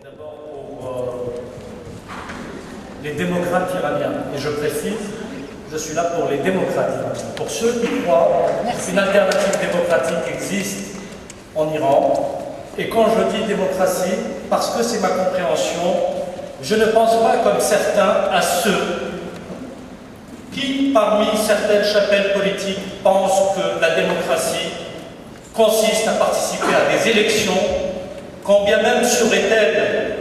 C'est d'abord pour les démocrates iraniens. Et je précise, je suis là pour les démocrates iraniens. Pour ceux qui croient qu'une alternative démocratique existe en Iran. Et quand je dis démocratie, parce que c'est ma compréhension, je ne pense pas comme certains à ceux qui, parmi certaines chapelles politiques, pensent que la démocratie consiste à participer à des élections, quand bien même serait-elle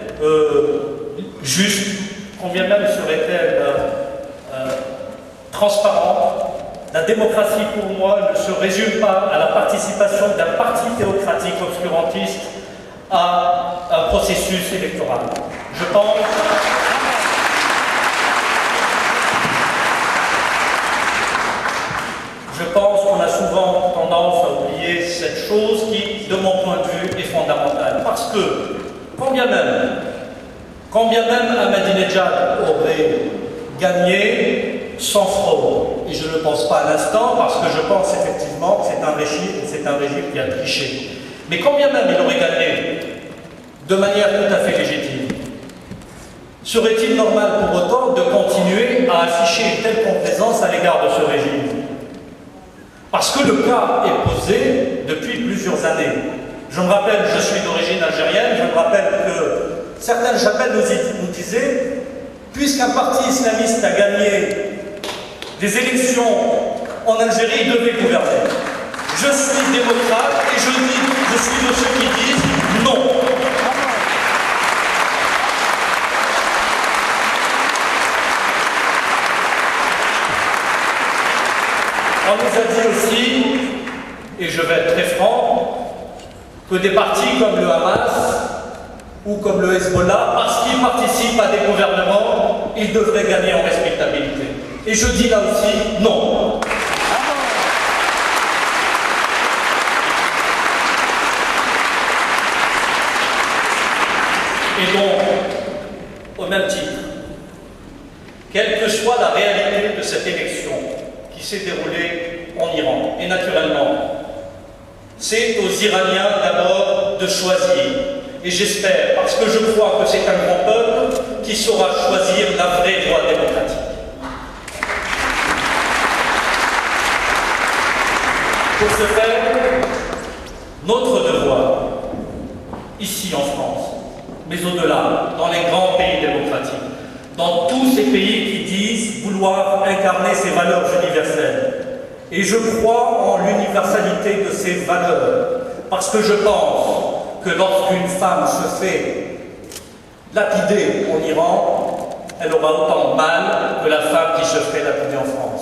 juste, quand bien même serait-elle transparente. La démocratie, pour moi, ne se résume pas à la participation d'un parti théocratique obscurantiste à un processus électoral. Je pense qu'on a souvent tendance à oublier cette chose qui, de mon point de vue, est fondamentale. Parce que, quand bien même Ahmadinejad aurait gagné sans fraude, et je ne pense pas à l'instant, parce que je pense effectivement que c'est un régime qui a triché. Mais quand bien même il aurait gagné de manière tout à fait légitime, serait-il normal pour autant de continuer à afficher une telle complaisance à l'égard de ce régime? Parce que le cas est posé depuis plusieurs années. Je me rappelle, je suis d'origine algérienne, je me rappelle que certaines chapelles nous disaient, puisqu'un parti islamiste a gagné des élections en Algérie, il devait gouverner. Je suis démocrate et je suis de ceux qui disent non. On nous a dit aussi, et je vais être très franc, que des partis comme le Hamas ou comme le Hezbollah, parce qu'ils participent à des gouvernements, ils devraient gagner en respectabilité. Et je dis là aussi non. Et donc, au même titre, quelle que soit la réalité de cette élection qui s'est déroulée en Iran, et naturellement, c'est aux Iraniens d'abord de choisir. Et j'espère, parce que je crois que c'est un grand peuple qui saura choisir la vraie voie démocratique. Pour ce faire, notre devoir, ici en France, mais au-delà, dans les grands pays démocratiques, dans tous ces pays qui disent vouloir incarner ces valeurs universelles. Et je crois en l'universalité de ces valeurs, parce que je pense que lorsqu'une femme se fait lapider en Iran, elle aura autant de mal que la femme qui se fait lapider en France.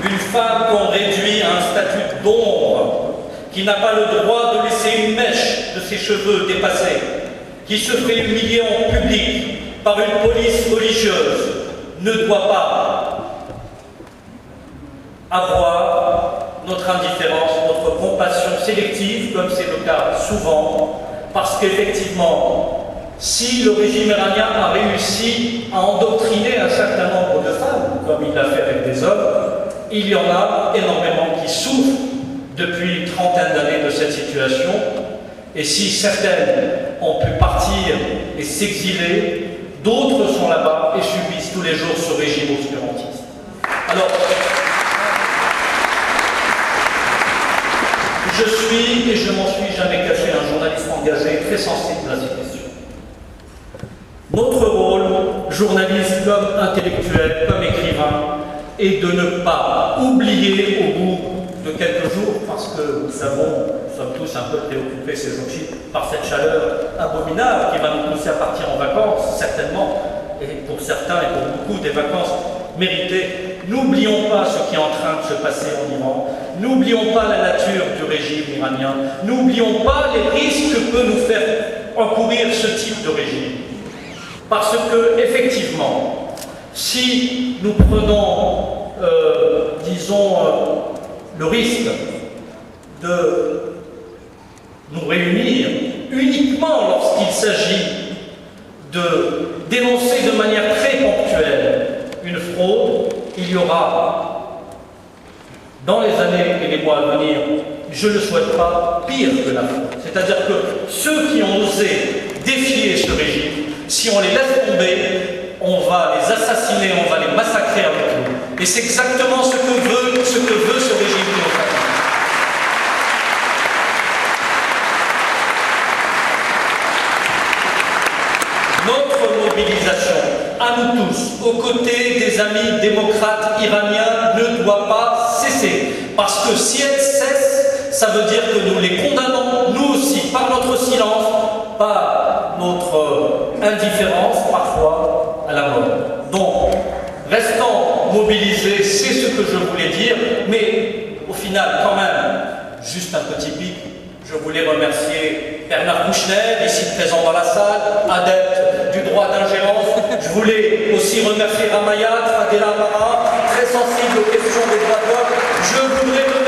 Une femme qu'on réduit à un statut d'ombre, qui n'a pas le droit de laisser une mèche de ses cheveux dépassés, qui se fait humilier en public par une police religieuse, ne doit pas avoir notre indifférence, notre compassion sélective, comme c'est le cas souvent, parce qu'effectivement, si le régime iranien a réussi à endoctriner un certain nombre de femmes, comme il l'a fait avec des hommes, il y en a énormément qui souffrent depuis une trentaine d'années de cette situation, et si certaines ont pu partir et s'exiler, d'autres sont là-bas et subissent tous les jours ce régime obscurantiste. Alors, je suis, et je m'en suis jamais caché, un journaliste engagé, très sensible à ces questions. Notre rôle, journaliste comme intellectuel, comme écrivain, est de ne pas oublier au bout de quelques jours, parce que nous sommes tous un peu préoccupés ces jours-ci par cette chaleur abominable qui va nous pousser à partir en vacances, certainement, et pour certains et pour beaucoup des vacances méritées. N'oublions pas ce qui est en train de se passer en Iran, n'oublions pas la nature du régime iranien, n'oublions pas les risques que peut nous faire encourir ce type de régime. Parce que, effectivement, si nous prenons, disons, le risque de nous réunir uniquement lorsqu'il s'agit de dénoncer de manière manière très ponctuelle une fraude, il y aura mois à venir, je ne le souhaite pas, pire que la faute. C'est-à-dire que ceux qui ont osé défier ce régime, si on les laisse tomber, on va les assassiner, on va les massacrer avec nous. Et c'est exactement ce que veut ce régime démocratique. Notre mobilisation, à nous tous, aux côtés des amis démocrates iraniens, ne doit pas cesser. Parce que si elle cesse, ça veut dire que nous les condamnons, nous aussi, par notre silence, par notre indifférence, parfois, à la mort. Donc, restons mobilisés, c'est ce que je voulais dire, mais au final, quand même, juste un petit pic. Je voulais remercier Bernard Kouchner, ici présent dans la salle, adepte du droit d'ingérence. Je voulais aussi remercier Ramayat, Fadela Amara, très sensible aux questions des droits de l'homme. Je voudrais